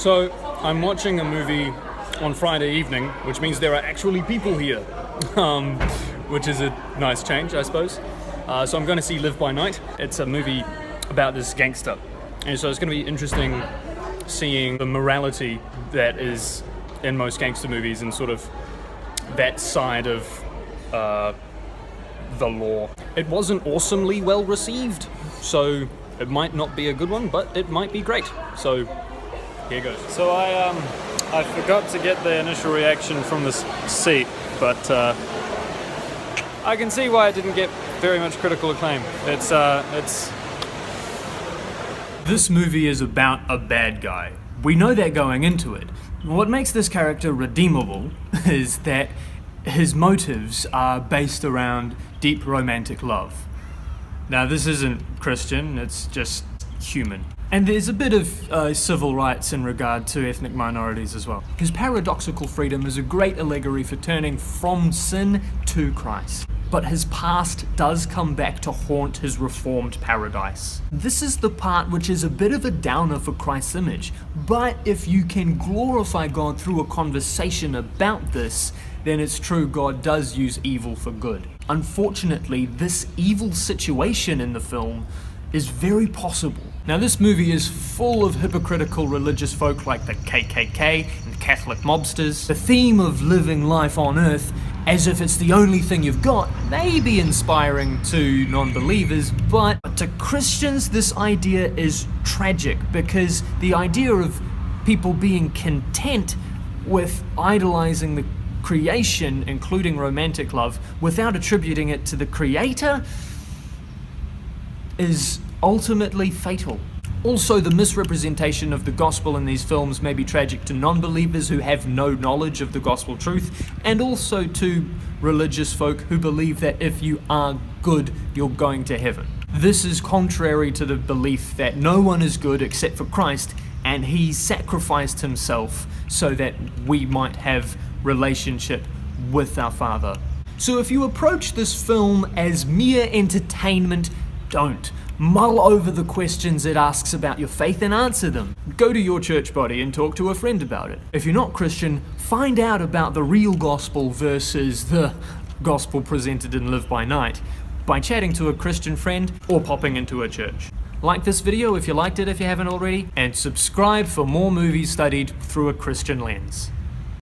So, I'm watching a movie on Friday evening, which means there are actually people here, which is a nice change, I suppose. So I'm going to see Live by Night. It's a movie about this gangster, and so it's going to be interesting seeing the morality that is in most gangster movies and sort of that side of the law. It wasn't awesomely well received, so it might not be a good one, but it might be great. So here goes. So I forgot to get the initial reaction from this seat, but I can see why it didn't get very much critical acclaim. It's This movie is about a bad guy. We know that going into it. What makes this character redeemable is that his motives are based around deep romantic love. Now, this isn't Christian, it's just human. And there's a bit of civil rights in regard to ethnic minorities as well. His paradoxical freedom is a great allegory for turning from sin to Christ. But his past does come back to haunt his reformed paradise. This is the part which is a bit of a downer for Christ's image, but if you can glorify God through a conversation about this, then it's true God does use evil for good. Unfortunately, this evil situation in the film is very possible. Now, this movie is full of hypocritical religious folk like the KKK and Catholic mobsters. The theme of living life on earth as if it's the only thing you've got may be inspiring to non-believers, but to Christians this idea is tragic, because the idea of people being content with idolizing the creation, including romantic love, without attributing it to the creator is ultimately fatal. Also, the misrepresentation of the gospel in these films may be tragic to non-believers who have no knowledge of the gospel truth, and also to religious folk who believe that if you are good, you're going to heaven. This is contrary to the belief that no one is good except for Christ, and he sacrificed himself so that we might have relationship with our Father. So if you approach this film as mere entertainment, don't. Mull over the questions it asks about your faith and answer them. Go to your church body and talk to a friend about it. If you're not Christian, find out about the real gospel versus the gospel presented in Live by Night by chatting to a Christian friend or popping into a church. Like this video if you liked it, if you haven't already, and subscribe for more movies studied through a Christian lens.